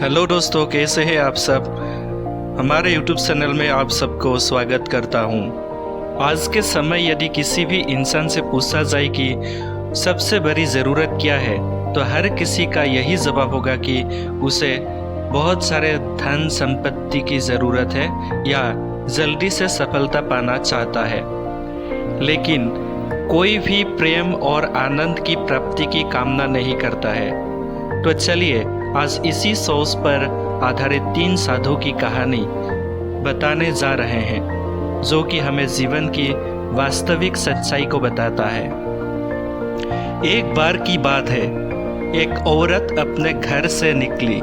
Hello दोस्तों, कैसे हैं आप सब। हमारे यूट्यूब चैनल में आप सबको स्वागत करता हूं। आज के समय यदि किसी भी इंसान से पूछा जाए कि सबसे बड़ी ज़रूरत क्या है, तो हर किसी का यही जवाब होगा कि उसे बहुत सारे धन संपत्ति की ज़रूरत है या जल्दी से सफलता पाना चाहता है। लेकिन कोई भी प्रेम और आनंद की प्राप्ति की कामना नहीं करता है। तो चलिए आज इसी सोच पर आधारित 3 साधु की कहानी बताने जा रहे हैं, जो कि हमें जीवन की वास्तविक सच्चाई को बताता है। एक बार की बात है, एक औरत अपने घर से निकली।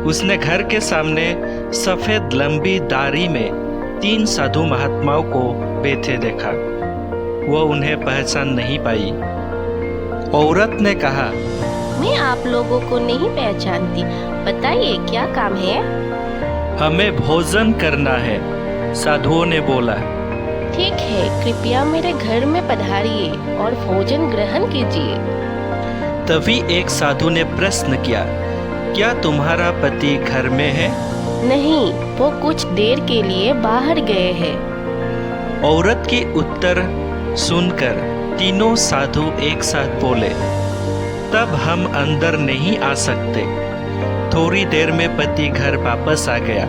उसने घर के सामने सफेद लंबी दाढ़ी में 3 साधु महात्माओं को बैठे देखा। वह उन्हें पहचान नहीं पाई। औरत ने कहा, मैं आप लोगों को नहीं पहचानती, बताइए क्या काम है। हमें भोजन करना है, साधुओं ने बोला। ठीक है, कृपया मेरे घर में पधारिए और भोजन ग्रहण कीजिए। तभी एक साधु ने प्रश्न किया, क्या तुम्हारा पति घर में है? नहीं, वो कुछ देर के लिए बाहर गए हैं। औरत की उत्तर सुनकर तीनों साधु एक साथ बोले, तब हम अंदर नहीं आ सकते। थोड़ी देर में पति घर वापस आ गया।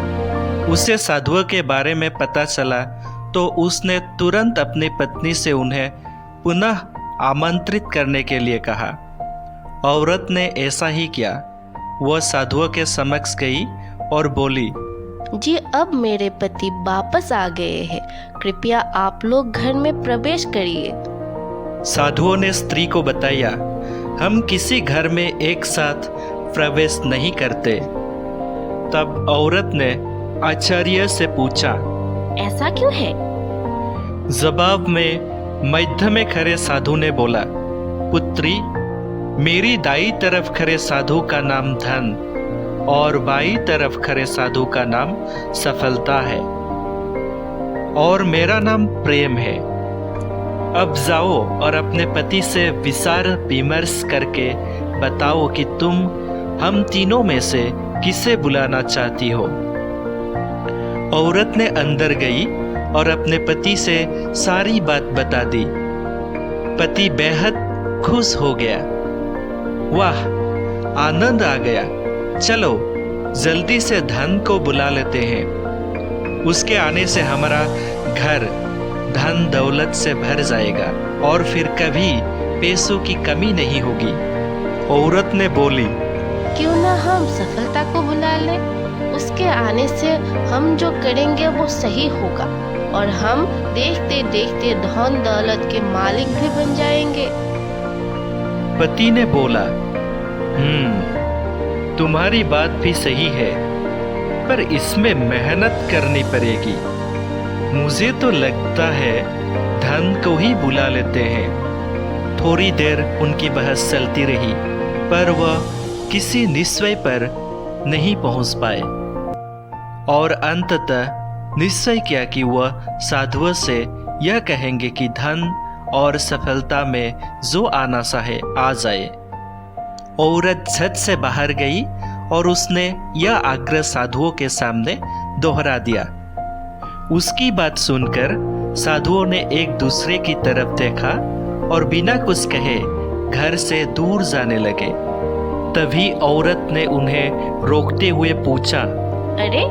उसे साधुओं के बारे में पता चला तो उसने तुरंत अपनी पत्नी से उन्हें पुनः आमंत्रित करने के लिए कहा। औरत ने ऐसा ही किया। वह साधुओं के समक्ष गई और बोली, जी अब मेरे पति वापस आ गए हैं, कृपया आप लोग घर में प्रवेश करिए। साधुओं ने स्त्री को बताया, हम किसी घर में एक साथ प्रवेश नहीं करते। तब औरत ने आश्चर्य से पूछा, ऐसा क्यों है? जवाब में मध्य में खड़े साधु ने बोला, पुत्री, मेरी दाई तरफ खड़े साधु का नाम धन और बाई तरफ खड़े साधु का नाम सफलता है और मेरा नाम प्रेम है। अब जाओ और अपने पति से विचार विमर्श करके बताओ कि तुम हम तीनों में से किसे बुलाना चाहती हो। औरत ने अंदर गई और अपने पति से सारी बात बता दी। पति बेहद खुश हो गया। वाह, आनंद आ गया, चलो जल्दी से धन को बुला लेते हैं। उसके आने से हमारा घर धन दौलत से भर जाएगा और फिर कभी पैसों की कमी नहीं होगी। औरत ने बोली, क्यों ना हम सफलता को बुला लें। उसके आने से हम जो करेंगे वो सही होगा और हम देखते देखते धन दौलत के मालिक भी बन जाएंगे। पति ने बोला, तुम्हारी बात भी सही है, पर इसमें मेहनत करनी पड़ेगी। मुझे तो लगता है धन को ही बुला लेते हैं। थोड़ी देर उनकी बहस चलती रही, पर वह किसी निश्चय पर नहीं पहुंच पाए और अंततः निश्चय किया कि वह साधुओं से यह कहेंगे कि धन और सफलता में जो आना चाहे आ जाए। औरत झट से बाहर गई और उसने यह आग्रह साधुओं के सामने दोहरा दिया। उसकी बात सुनकर साधुओं ने एक दूसरे की तरफ देखा और बिना कुछ कहे घर से दूर जाने लगे। तभी औरत ने उन्हें रोकते हुए पूछा, अरे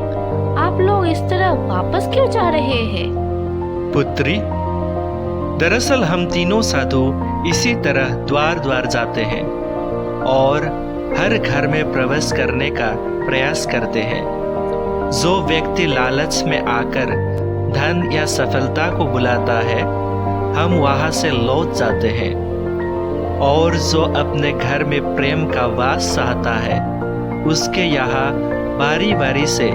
आप लोग इस तरह वापस क्यों जा रहे हैं? पुत्री, दरअसल हम तीनों साधु इसी तरह द्वार द्वार जाते हैं और हर घर में प्रवेश करने का प्रयास करते हैं। जो व्यक्ति लालच में आकर धन या सफलता को बुलाता है, हम वहां से लौट जाते हैं और जो अपने घर में प्रेम का वास चाहता है, उसके यहाँ बारी बारी से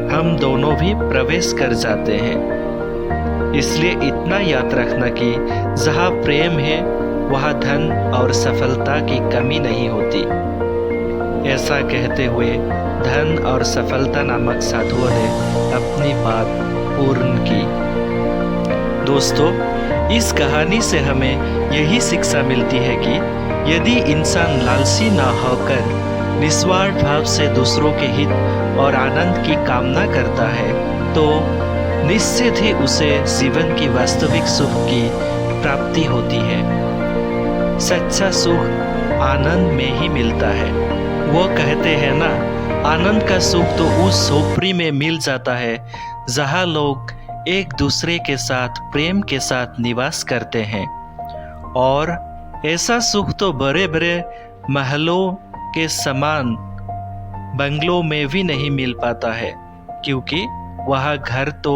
हम दोनों भी प्रवेश कर जाते हैं। इसलिए इतना याद रखना कि जहाँ प्रेम है वहाँ धन और सफलता की कमी नहीं होती। ऐसा कहते हुए धन और सफलता नामक साधुओं ने अपनी बात पूर्ण की। दोस्तों, इस कहानी से हमें यही शिक्षा मिलती है कि यदि इंसान लालची ना होकर निस्वार्थ भाव से दूसरों के हित और आनंद की कामना करता है तो निश्चित ही उसे जीवन की वास्तविक सुख की प्राप्ति होती है। सच्चा सुख आनंद में ही मिलता है। वो कहते हैं ना, आनंद का सुख तो उस झोपड़ी में मिल जाता है जहाँ लोग एक दूसरे के साथ प्रेम के साथ निवास करते हैं। और ऐसा सुख तो बड़े बड़े महलों के समान बंगलों में भी नहीं मिल पाता है, क्योंकि वहाँ घर तो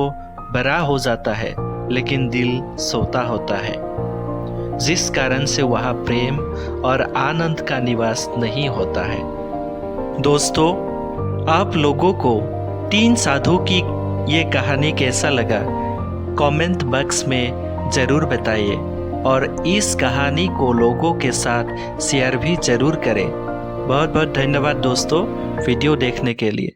बड़ा हो जाता है लेकिन दिल सोता होता है, जिस कारण से वहाँ प्रेम और आनंद का निवास नहीं होता है। दोस्तों, आप लोगों को 3 साधु की ये कहानी कैसा लगा कमेंट बॉक्स में ज़रूर बताइए और इस कहानी को लोगों के साथ शेयर भी ज़रूर करें। बहुत बहुत धन्यवाद दोस्तों वीडियो देखने के लिए।